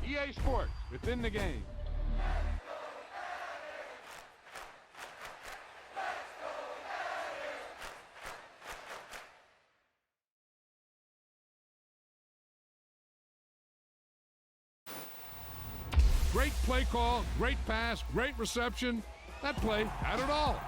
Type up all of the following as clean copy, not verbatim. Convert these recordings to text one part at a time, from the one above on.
EA Sports, within the game. Great play call, great pass, great reception. That play had it all.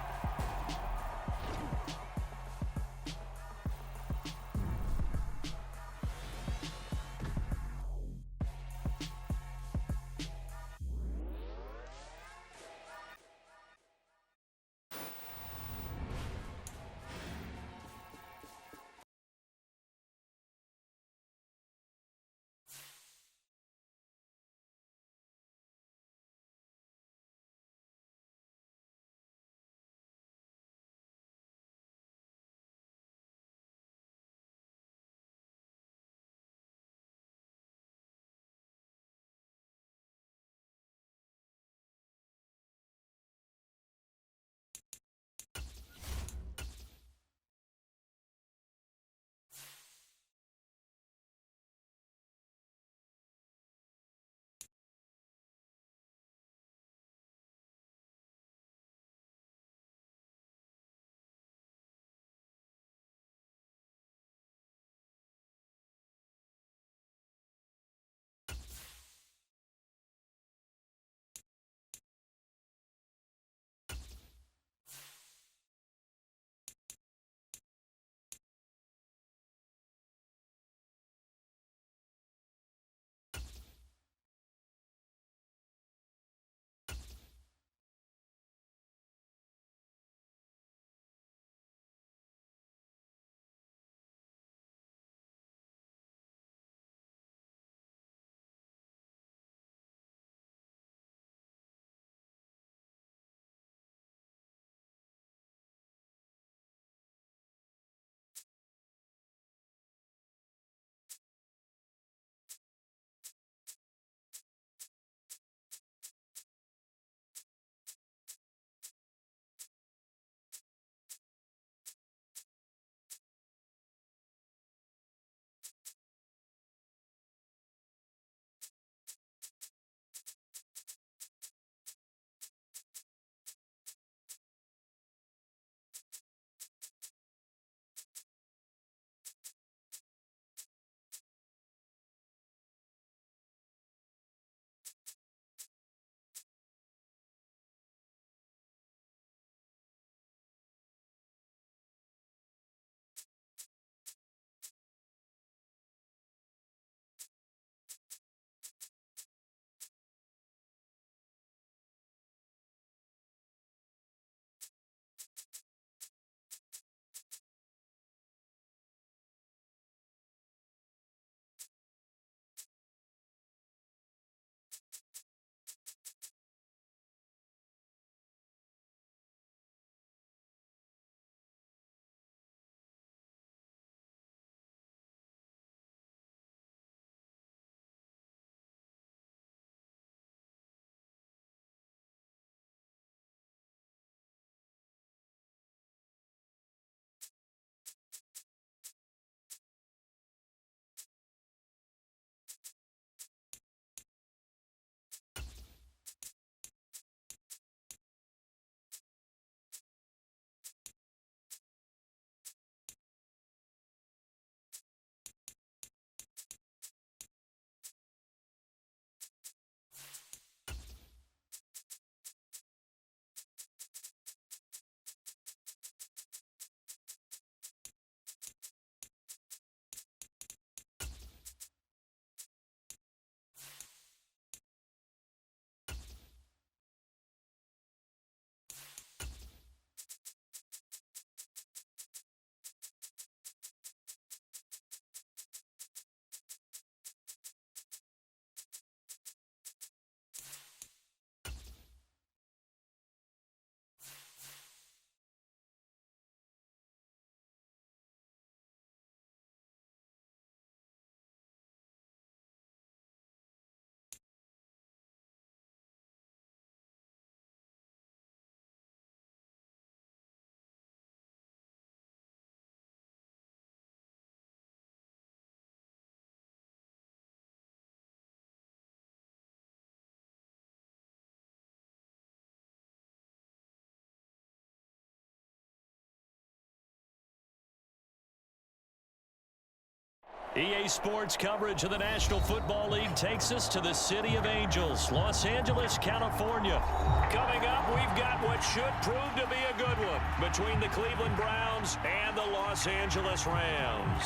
EA Sports coverage of the National Football League takes us to the City of Angels, Los Angeles, California. Coming up, we've got what should prove to be a good one between the Cleveland Browns and the Los Angeles Rams.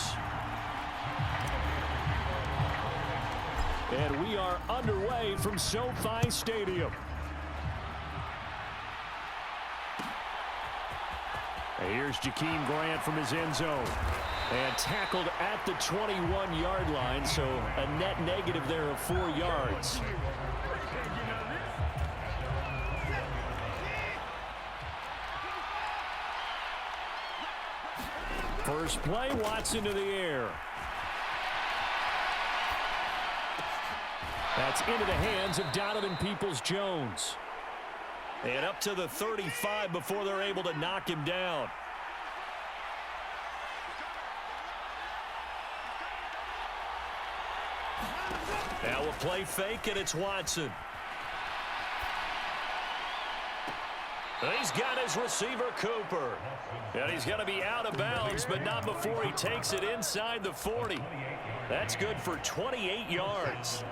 And we are underway from SoFi Stadium. Here's Jakeem Grant from his end zone. And tackled at the 21-yard line, so a net negative there of 4 yards. First play, Watson to the air. That's into the hands of Donovan Peoples-Jones. And up to the 35 before they're able to knock him down. Now a play fake, and it's Watson. He's got his receiver, Cooper. And he's going to be out of bounds, but not before he takes it inside the 40. That's good for 28 yards.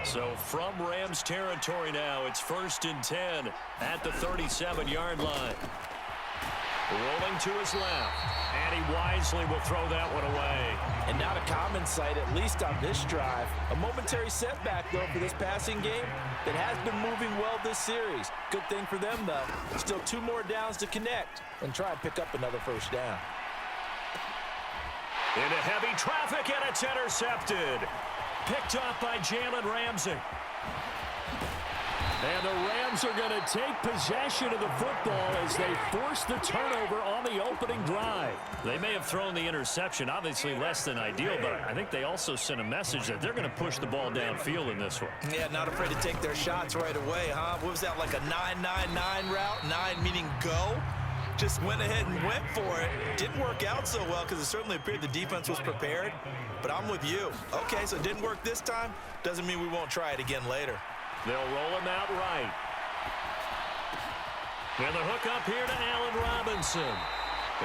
So from Rams territory now, it's 1st and 10 at the 37-yard line. Rolling to his left, and he wisely will throw that one away. And not a common sight, at least on this drive. A momentary setback, though, for this passing game that has been moving well this series. Good thing for them, though. Still 2 more downs to connect and try and pick up another first down. Into heavy traffic, and it's intercepted. Picked off by Jalen Ramsey. And the Rams are going to take possession of the football as they force the turnover on the opening drive. They may have thrown the interception, obviously less than ideal, but I think they also sent a message that they're going to push the ball downfield in this one. Yeah, not afraid to take their shots right away, huh? What was that, like a 9-9-9 route? 9 meaning go? Just went ahead and went for it. Didn't work out so well because it certainly appeared the defense was prepared. But I'm with you. Okay, so it didn't work this time. Doesn't mean we won't try it again later. They'll roll him out right. And the hook up here to Allen Robinson.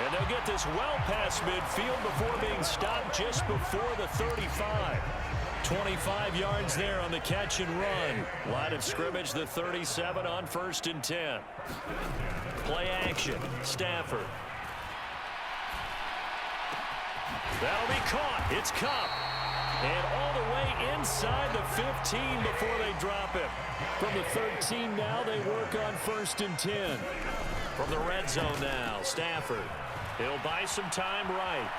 And they'll get this well past midfield before being stopped just before the 35. 25 yards there on the catch and run. Line of scrimmage, the 37 on 1st and 10. Play action. Stafford. That'll be caught. It's Kupp. And all the way inside the 15 before they drop him. From the 13 now, they work on 1st and 10. From the red zone now, Stafford. He'll buy some time right.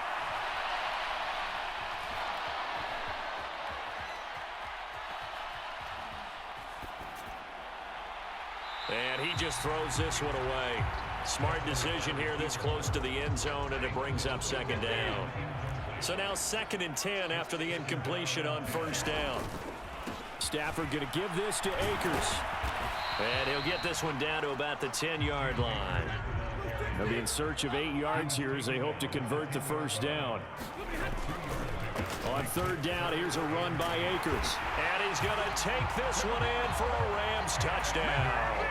And he just throws this one away. Smart decision here this close to the end zone, and it brings up 2nd down. So now 2nd and 10 after the incompletion on 1st down. Stafford going to give this to Akers. And he'll get this one down to about the 10-yard line. They'll be in search of 8 yards here as they hope to convert the 1st down. On 3rd down, here's a run by Akers. And he's going to take this one in for a Rams touchdown.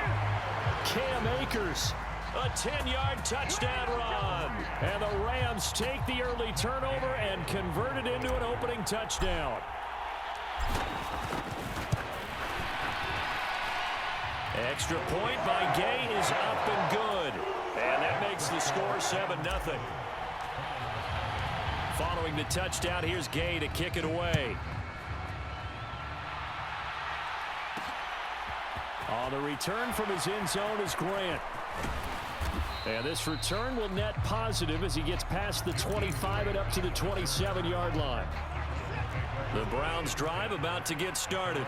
Cam Akers. A 10-yard touchdown run. And the Rams take the early turnover and convert it into an opening touchdown. Extra point by Gay is up and good. And that makes the score 7-0. Following the touchdown, here's Gay to kick it away. On the return from his end zone is Grant. And this return will net positive as he gets past the 25 and up to the 27-yard line. The Browns drive about to get started.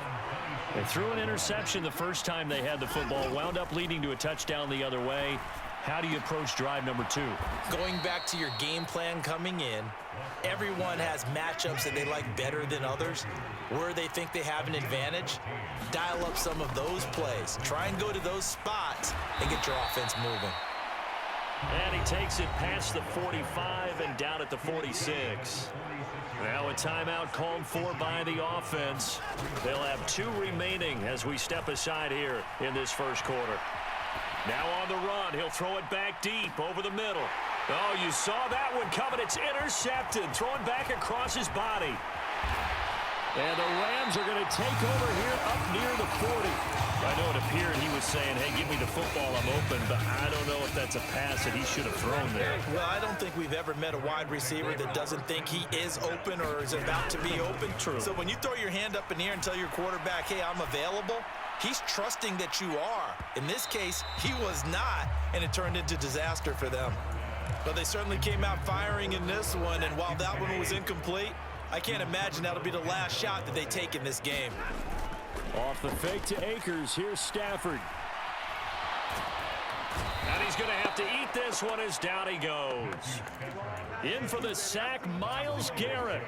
They threw an interception the first time they had the football, wound up leading to a touchdown the other way. How do you approach drive number 2? Going back to your game plan coming in, everyone has matchups that they like better than others. Where they think they have an advantage, dial up some of those plays. Try and go to those spots and get your offense moving. And he takes it past the 45 and down at the 46. Now a timeout called for by the offense. They'll have 2 remaining as we step aside here in this 1st quarter. Now on the run, he'll throw it back deep over the middle. Oh, you saw that one coming. It's intercepted. Thrown back across his body. And the Rams are going to take over here up near the 40. I know it appeared he was saying, hey, give me the football, I'm open, but I don't know if that's a pass that he should have thrown there. Well, I don't think we've ever met a wide receiver that doesn't think he is open or is about to be open. True. So when you throw your hand up in the air and tell your quarterback, hey, I'm available, he's trusting that you are. In this case, he was not, and it turned into disaster for them. But they certainly came out firing in this one, and while that one was incomplete, I can't imagine that'll be the last shot that they take in this game. Off the fake to Akers, here's Stafford. And he's going to have to eat this one as down he goes. In for the sack, Myles Garrett.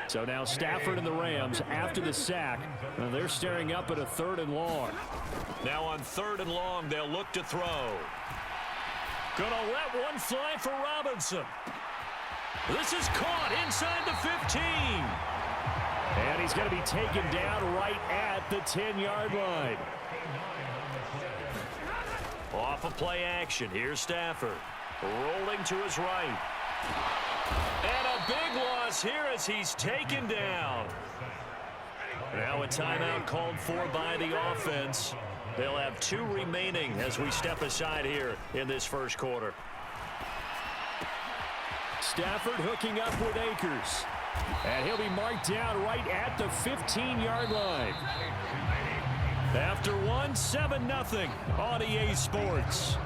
So now Stafford and the Rams after the sack. They're staring up at a 3rd and long. Now on 3rd and long, they'll look to throw. Gonna let one fly for Robinson. This is caught inside the 15. And he's going to be taken down right at the 10-yard line. Off of play action, here's Stafford. Rolling to his right. And a big loss here as he's taken down. Now a timeout called for by the offense. They'll have 2 remaining as we step aside here in this first quarter. Stafford hooking up with Akers. And he'll be marked down right at the 15-yard line. After one, 7-0 on EA Sports.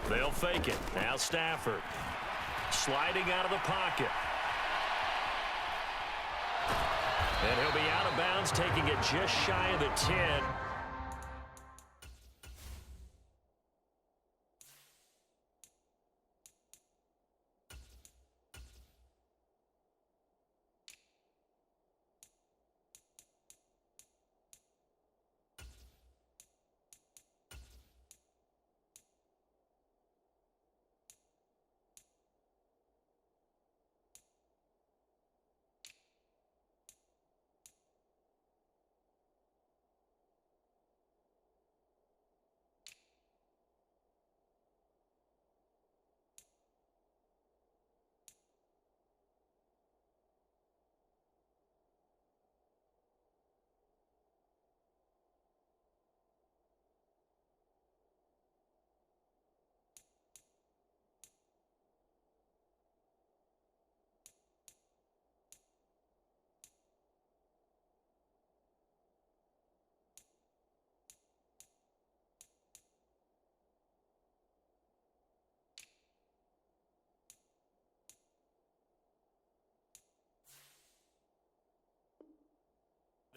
They'll fake it. Now Stafford. Sliding out of the pocket. And he'll be out of bounds, taking it just shy of the 10.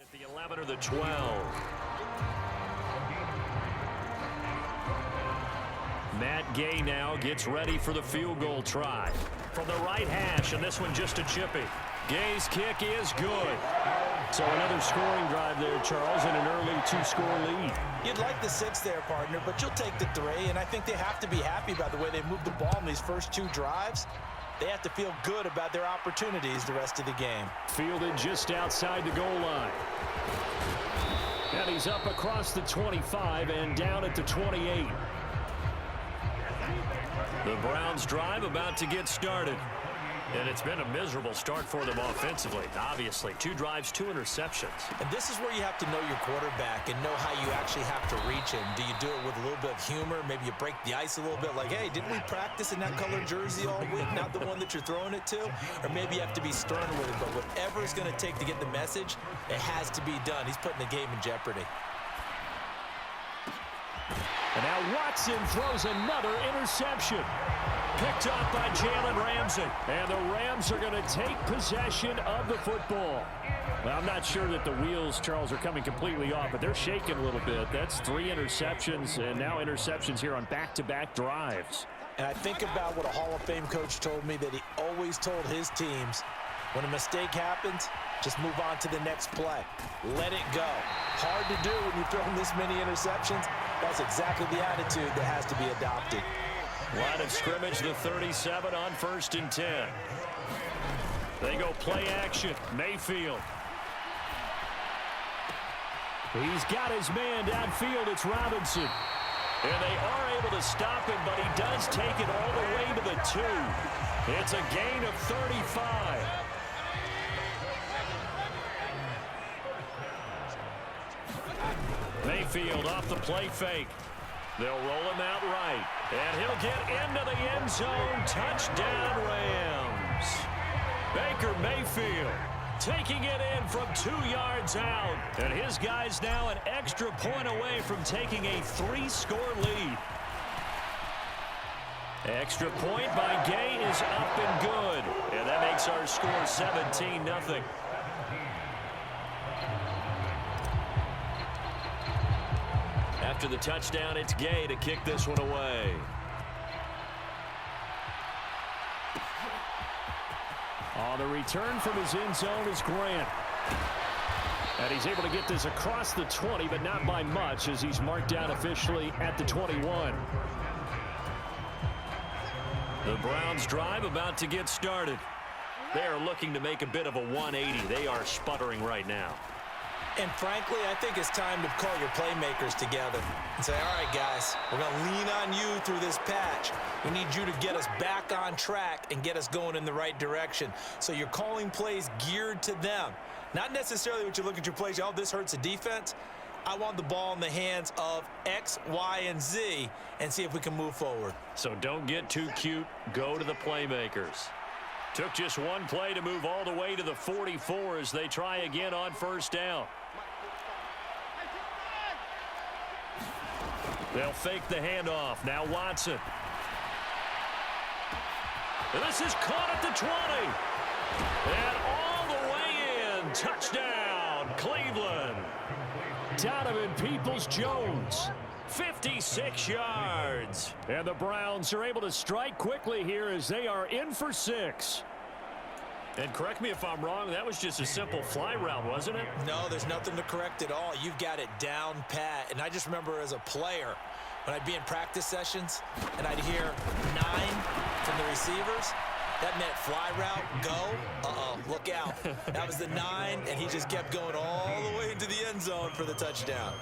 At the 11 or the 12. Matt Gay now gets ready for the field goal try. From the right hash, and this one just a chippy. Gay's kick is good. So another scoring drive there, Charles, and an early 2-score lead. You'd like the 6 there, partner, but you'll take the 3, and I think they have to be happy by the way they moved the ball in these first 2 drives. They have to feel good about their opportunities the rest of the game. Fielded just outside the goal line. And he's up across the 25 and down at the 28. The Browns drive about to get started. And it's been a miserable start for them offensively, obviously. 2 drives, 2 interceptions. And this is where you have to know your quarterback and know how you actually have to reach him. Do you do it with a little bit of humor? Maybe you break the ice a little bit like, hey, didn't we practice in that colored jersey all week? Not the one that you're throwing it to? Or maybe you have to be stern with it. But whatever it's going to take to get the message, it has to be done. He's putting the game in jeopardy. And now Watson throws another interception. Picked off by Jalen Ramsey. And the Rams are going to take possession of the football. Well, I'm not sure that the wheels, Charles, are coming completely off, but they're shaking a little bit. That's 3 interceptions, and now interceptions here on back-to-back drives. And I think about what a Hall of Fame coach told me, that he always told his teams, when a mistake happens, just move on to the next play. Let it go. Hard to do when you're throwing this many interceptions. That's exactly the attitude that has to be adopted. Line of scrimmage, the 37 on 1st and 10. They go play action. Mayfield. He's got his man downfield. It's Robinson. And they are able to stop him, but he does take it all the way to the 2. It's a gain of 35. Mayfield off the play fake. They'll roll him out right. And he'll get into the end zone. Touchdown, Rams. Baker Mayfield taking it in from 2 yards out. And his guys now an extra point away from taking a 3-score lead. Extra point by Gay is up and good. And that makes our score 17-0. After the touchdown, it's Gay to kick this one away. On the return from his end zone is Grant. And he's able to get this across the 20, but not by much, as he's marked down officially at the 21. The Browns drive about to get started. They are looking to make a bit of a 180. They are sputtering right now. And frankly, I think it's time to call your playmakers together and say, all right, guys, we're going to lean on you through this patch. We need you to get us back on track and get us going in the right direction. So you're calling plays geared to them. Not necessarily what you look at your plays, oh, this hurts the defense. I want the ball in the hands of X, Y, and Z and see if we can move forward. So don't get too cute. Go to the playmakers. Took just one play to move all the way to the 44 as they try again on first down. They'll fake the handoff. Now Watson. And this is caught at the 20. And all the way in. Touchdown, Cleveland. Donovan Peoples-Jones. 56 yards. And the Browns are able to strike quickly here as they are in for 6. And correct me if I'm wrong, that was just a simple fly route, wasn't it? No, there's nothing to correct at all. You've got it down pat. And I just remember as a player, when I'd be in practice sessions and I'd hear 9 from the receivers, that meant fly route, go, uh-oh, look out. That was the 9, and he just kept going all the way into the end zone for the touchdown.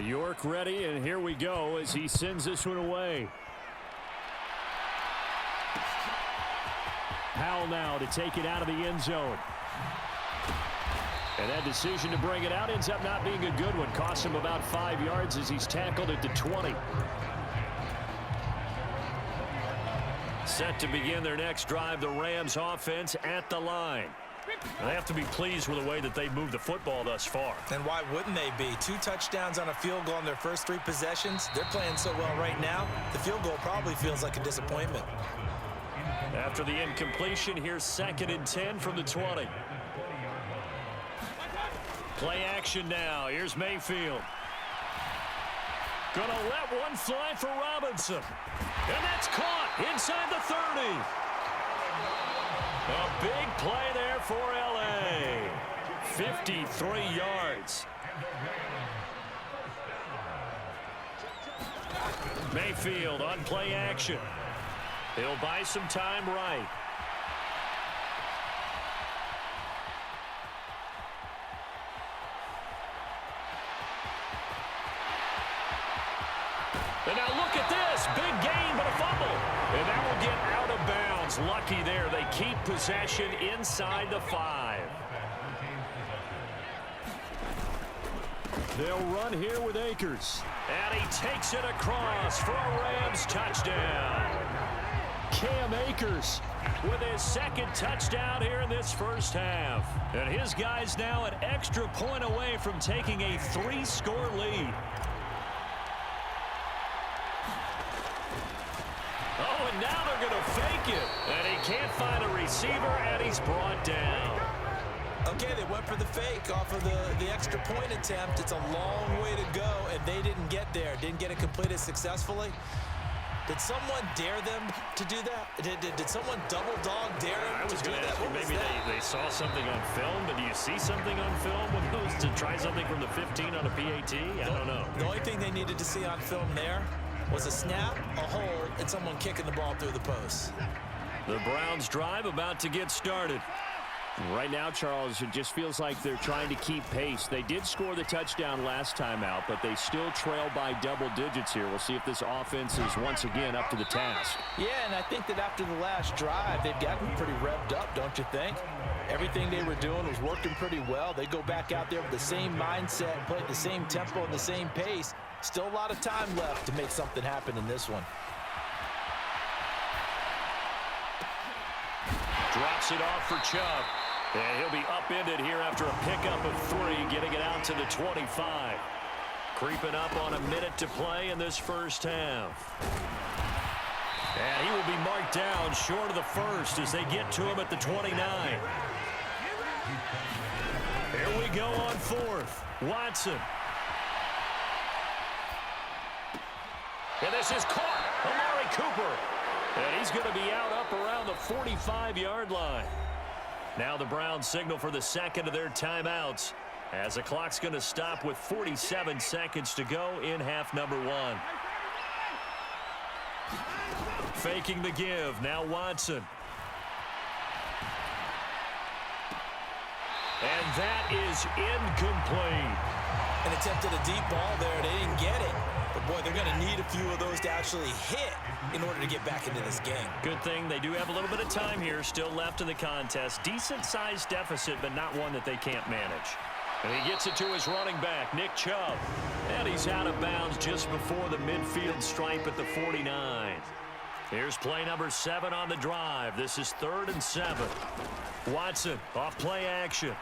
York ready, and here we go as he sends this one away. Powell now to take it out of the end zone. And that decision to bring it out ends up not being a good one. Costs him about 5 yards as he's tackled at the 20. Set to begin their next drive, the Rams offense at the line. And they have to be pleased with the way that they've moved the football thus far. And why wouldn't they be? 2 touchdowns on a field goal in their first 3 possessions. They're playing so well right now, the field goal probably feels like a disappointment. After the incompletion, here's 2nd and 10 from the 20. Play action now. Here's Mayfield. Gonna let one fly for Robinson. And that's caught inside the 30. A big play there for L.A. 53 yards. Mayfield on play action. He'll buy some time right. And now look at this. Big gain, but a fumble. And that will get out of bounds. Lucky there. They keep possession inside the 5. They'll run here with Akers. And he takes it across for a Rams touchdown. Cam Akers with his 2nd touchdown here in this first half. And his guys now an extra point away from taking a 3-score lead. Oh, and now they're going to fake it. And he can't find a receiver, and he's brought down. Okay, they went for the fake off of the extra point attempt. It's a long way to go, and they didn't get there. Didn't get it completed successfully. Did someone dare them to do that? Did someone double dog dare them to do that? Maybe they saw something on film, but do you see something on film when goes to try something from the 15 on a PAT? I don't know. The only thing they needed to see on film there was a snap, a hold, and someone kicking the ball through the post. The Browns drive about to get started. Right now, Charles, it just feels like they're trying to keep pace. They did score the touchdown last time out, but they still trail by double digits here. We'll see if this offense is once again up to the task. Yeah, and I think that after the last drive, they've gotten pretty revved up, don't you think? Everything they were doing was working pretty well. They go back out there with the same mindset, play at the same tempo and the same pace. Still a lot of time left to make something happen in this one. Drops it off for Chubb. And he'll be upended here after a pickup of 3, getting it out to the 25. Creeping up on a minute to play in this first half. And he will be marked down short of the first as they get to him at the 29. Here we go on 4th. Watson. And this is caught. Amari Cooper. And he's going to be out up around the 45-yard line. Now the Browns signal for the second of their timeouts as the clock's going to stop with 47 seconds to go in half number 1. Faking the give. Now Watson. And that is incomplete. And attempted a deep ball there. They didn't get it. But, boy, they're going to need a few of those to actually hit in order to get back into this game. Good thing they do have a little bit of time here still left in the contest. Decent-sized deficit, but not one that they can't manage. And he gets it to his running back, Nick Chubb. And he's out of bounds just before the midfield stripe at the 49. Here's play number 7 on the drive. This is 3rd and 7. Watson off play action.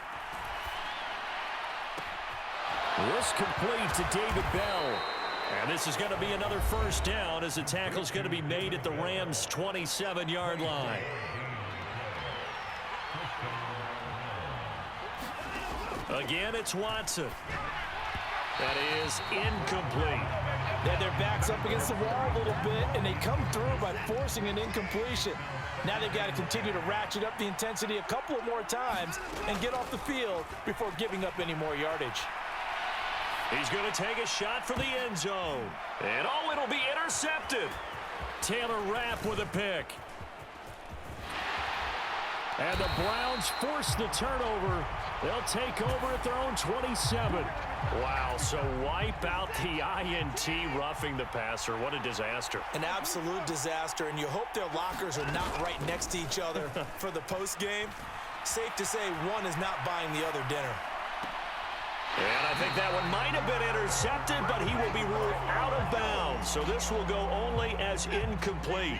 This complete to David Bell. And this is going to be another first down as the tackle's going to be made at the Rams' 27-yard line. Again, it's Watson. That is incomplete. They had their backs up against the wall a little bit, and they come through by forcing an incompletion. Now they've got to continue to ratchet up the intensity a couple of more times and get off the field before giving up any more yardage. He's going to take a shot for the end zone. And oh, it'll be intercepted. Taylor Rapp with a pick. And the Browns force the turnover. They'll take over at their own 27. Wow, so wipe out the INT roughing the passer. What a disaster. An absolute disaster, and you hope their lockers are not right next to each other for the post game. Safe to say one is not buying the other dinner. And I think that one might have been intercepted, but he will be ruled out of bounds. So this will go only as incomplete.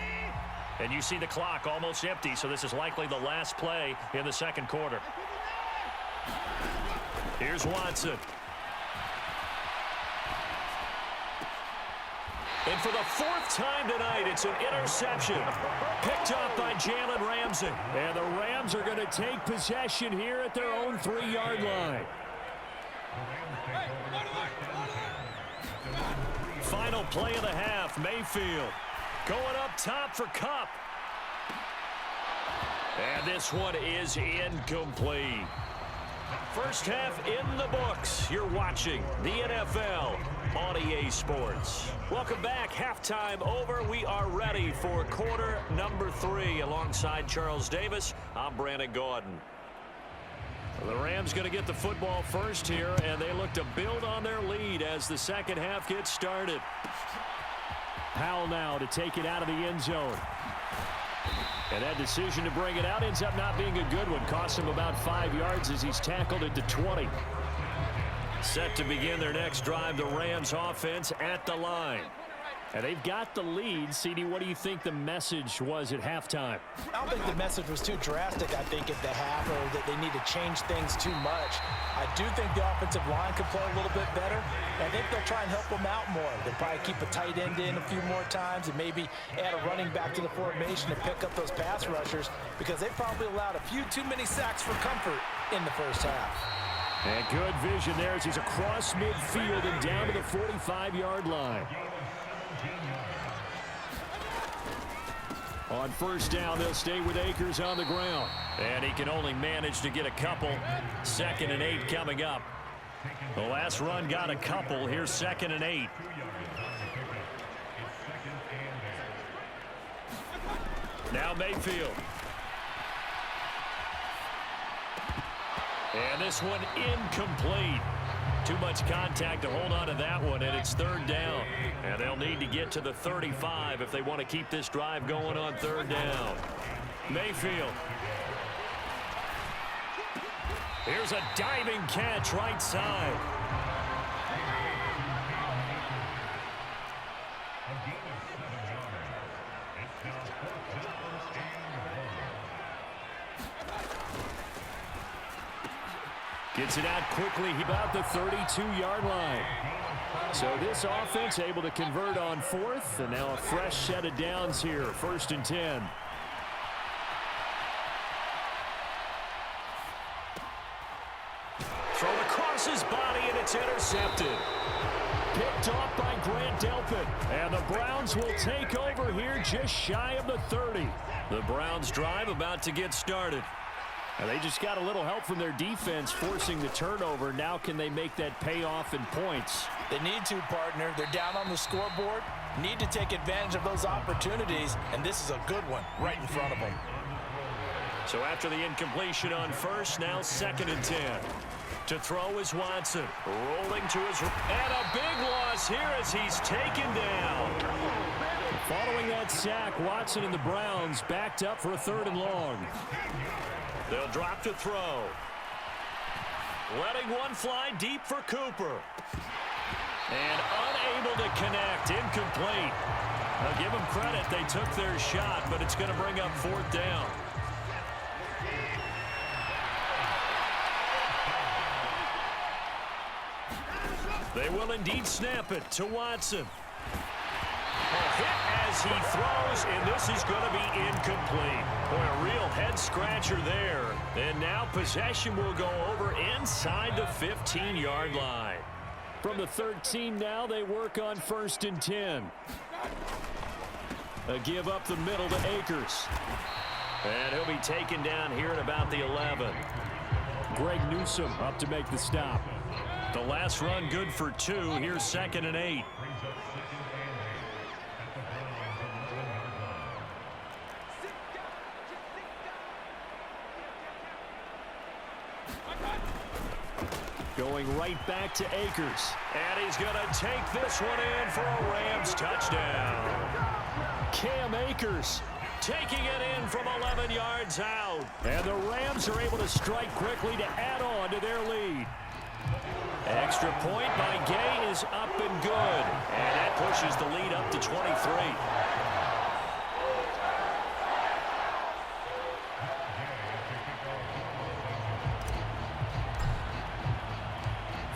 And you see the clock almost empty, so this is likely the last play in the second quarter. Here's Watson. And for the 4th time tonight, it's an interception. Picked up by Jalen Ramsey. And the Rams are going to take possession here at their own 3-yard line. Final play of the half, Mayfield going up top for Kupp. And this one is incomplete. First half in the books. You're watching the NFL on EA Sports. Welcome back. Halftime over. We are ready for quarter number 3 alongside Charles Davis. I'm Brandon Gordon. The Rams going to get the football first here, and they look to build on their lead as the second half gets started. Powell now to take it out of the end zone. And that decision to bring it out ends up not being a good one. Costs him about 5 yards as he's tackled at the 20. Set to begin their next drive, the Rams offense at the line. And they've got the lead. CD, what do you think the message was at halftime? I don't think the message was too drastic, I think, at the half, or that they need to change things too much. I do think the offensive line could play a little bit better. I think they'll try and help them out more. They'll probably keep a tight end in a few more times and maybe add a running back to the formation to pick up those pass rushers, because they probably allowed a few too many sacks for comfort in the first half. And good vision there as he's across midfield and down to the 45-yard line. On first down, they'll stay with Akers on the ground. And he can only manage to get a couple. 2nd and 8 coming up. The last run got a couple. Here's 2nd and 8. Now Mayfield. And this one incomplete. Too much contact to hold on to that one, and it's third down. And they'll need to get to the 35 if they want to keep this drive going on third down. Mayfield. Here's a diving catch right side. Gets it out quickly about the 32-yard line. So this offense able to convert on fourth, and now a fresh set of downs here, 1st and 10. Thrown across his body, and it's intercepted. Picked off by Grant Delpit. And the Browns will take over here just shy of the 30. The Browns drive about to get started. And they just got a little help from their defense forcing the turnover. Now can they make that pay off in points? They need to, partner. They're down on the scoreboard. Need to take advantage of those opportunities, and this is a good one right in front of them. So after the incompletion on first, now 2nd and 10. To throw is Watson. Rolling to his... And a big loss here as he's taken down. Following that sack, Watson and the Browns backed up for a 3rd and long. They'll drop to throw. Letting one fly deep for Cooper. And unable to connect. Incomplete. I'll give them credit. They took their shot, but it's going to bring up 4th down. They will indeed snap it to Watson. A hit as he throws, and this is going to be incomplete. Boy, a real head-scratcher there. And now possession will go over inside the 15-yard line. From the 13 now, they work on 1st and 10. A give up the middle to Akers. And he'll be taken down here at about the 11. Greg Newsome up to make the stop. The last run good for 2. Here's 2nd and 8. Going right back to Akers. And he's going to take this one in for a Rams touchdown. Cam Akers taking it in from 11 yards out. And the Rams are able to strike quickly to add on to their lead. Extra point by Gay is up and good. And that pushes the lead up to 23.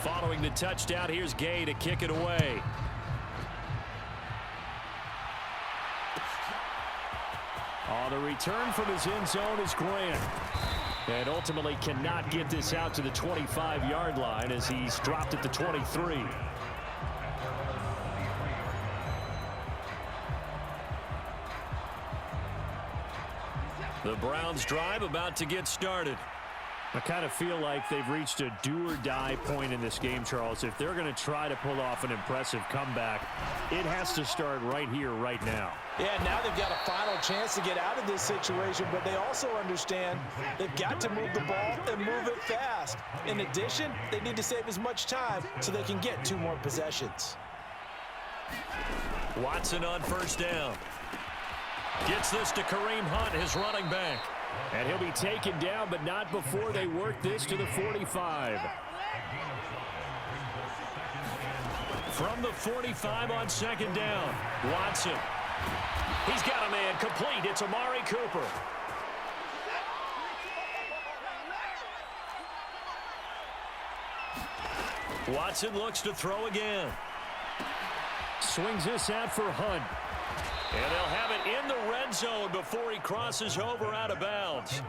Following the touchdown, here's Gay to kick it away. On the return from his end zone is Grant. And ultimately cannot get this out to the 25-yard line as he's dropped at the 23. The Browns drive about to get started. I kind of feel like they've reached a do-or-die point in this game, Charles. If they're going to try to pull off an impressive comeback, it has to start right here, right now. Yeah, now they've got a final chance to get out of this situation, but they also understand they've got to move the ball and move it fast. In addition, they need to save as much time so they can get 2 more possessions. Watson on 1st down. Gets this to Kareem Hunt, his running back. And he'll be taken down, but not before they work this to the 45. From the 45 on 2nd down, Watson. He's got a man complete. It's Amari Cooper. Watson looks to throw again. Swings this out for Hunt. And they'll have it in the red zone before he crosses over out of bounds.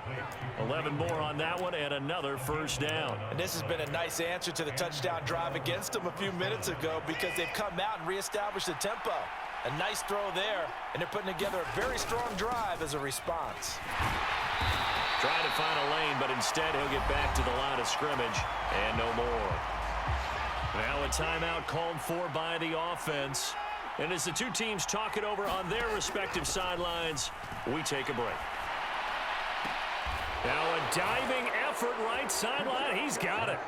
11 more on that one and another 1st down. And this has been a nice answer to the touchdown drive against them a few minutes ago because they've come out and reestablished the tempo. A nice throw there, and they're putting together a very strong drive as a response. Trying to find a lane, but instead he'll get back to the line of scrimmage and no more. Now a timeout called for by the offense. And as the 2 teams talk it over on their respective sidelines, we take a break. Now a diving effort right sideline. He's got it.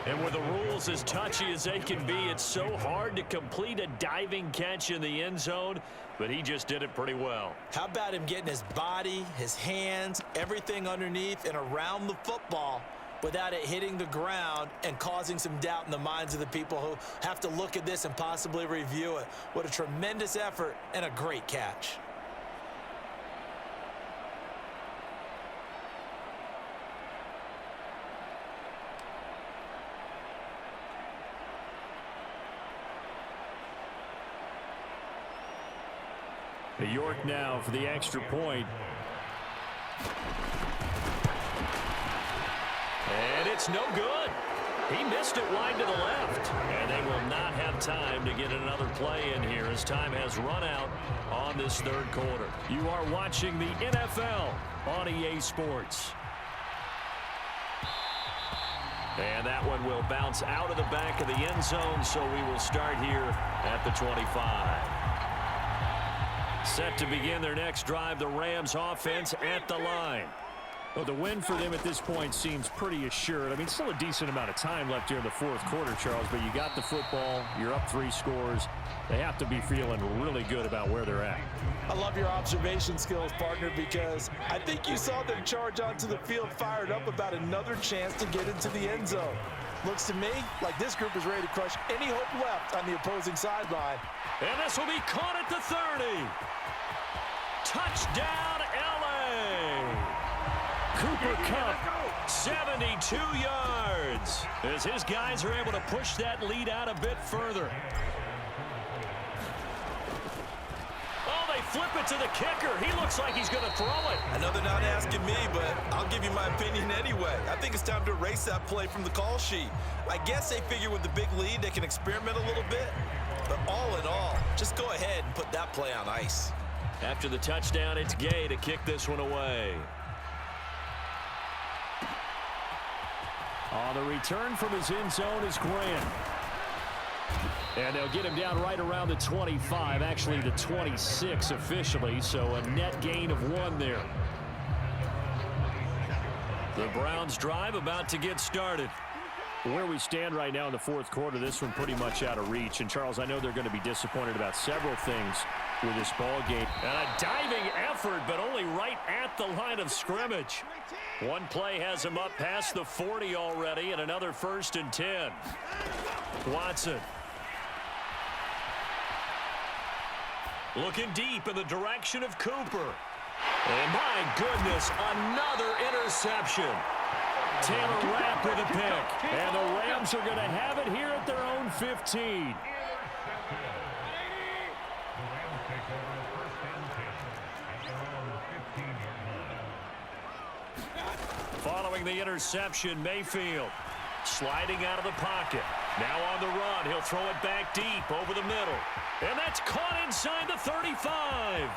And with the rules as touchy as they can be, it's so hard to complete a diving catch in the end zone, but he just did it pretty well. How about him getting his body, his hands, everything underneath and around the football without it hitting the ground and causing some doubt in the minds of the people who have to look at this and possibly review it. What a tremendous effort and a great catch. York now for the extra point. And it's no good. He missed it wide to the left. And they will not have time to get another play in here as time has run out on this third quarter. You are watching the NFL on EA Sports. And that one will bounce out of the back of the end zone, so we will start here at the 25. Set to begin their next drive, the Rams offense at the line. Well, the win for them at this point seems pretty assured. I mean, still a decent amount of time left here in the fourth quarter, Charles, but you got the football, you're up 3 scores. They have to be feeling really good about where they're at. I love your observation skills, partner, because I think you saw them charge onto the field fired up about another chance to get into the end zone. Looks to me like this group is ready to crush any hope left on the opposing sideline. And this will be caught at the 30. Touchdown, L.A. Cooper Kupp, 72 yards, as his guys are able to push that lead out a bit further. Oh, they flip it to the kicker. He looks like he's going to throw it. I know they're not asking me, but I'll give you my opinion anyway. I think it's time to erase that play from the call sheet. I guess they figure with the big lead they can experiment a little bit. But all in all, just go ahead and put that play on ice. After the touchdown, it's Gay to kick this one away. The return from his end zone is Grant. And they'll get him down right around the 25, actually the 26 officially, so a net gain of 1 there. The Browns drive about to get started. Where we stand right now in the fourth quarter, this one pretty much out of reach. And, Charles, I know they're going to be disappointed about several things with this ball game. And a diving effort, but only right at the line of scrimmage. One play has him up past the 40 already, and another 1st and 10. Watson. Looking deep in the direction of Cooper. And my goodness, another interception. Taylor Rapp with a pick. And the Rams are going to have it here at their own 15. Following the interception, Mayfield sliding out of the pocket. Now on the run, he'll throw it back deep over the middle. And that's caught inside the 35.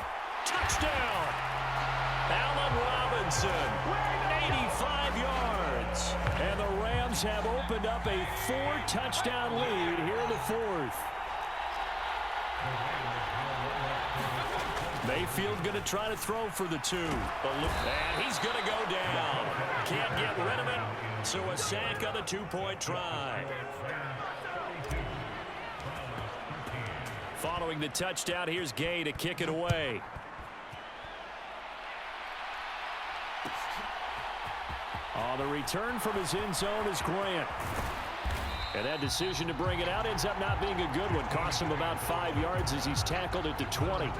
Touchdown! Allen Robinson, 85 yards. And the Rams have opened up a 4-touchdown lead here in the fourth. Mayfield going to try to throw for the 2. And he's going to go down. Can't get rid of it, so a sack on the 2-point try. Following the touchdown, here's Gay to kick it away. The return from his end zone is Grant. And that decision to bring it out ends up not being a good one. Costs him about 5 yards as he's tackled at the 20.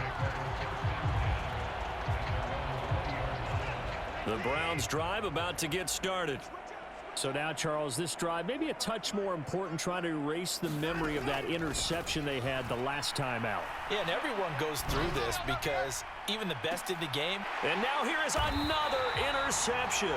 The Browns drive about to get started. So now, Charles, this drive maybe a touch more important, trying to erase the memory of that interception they had the last time out. Yeah, and everyone goes through this because even the best in the game. And now here is another interception.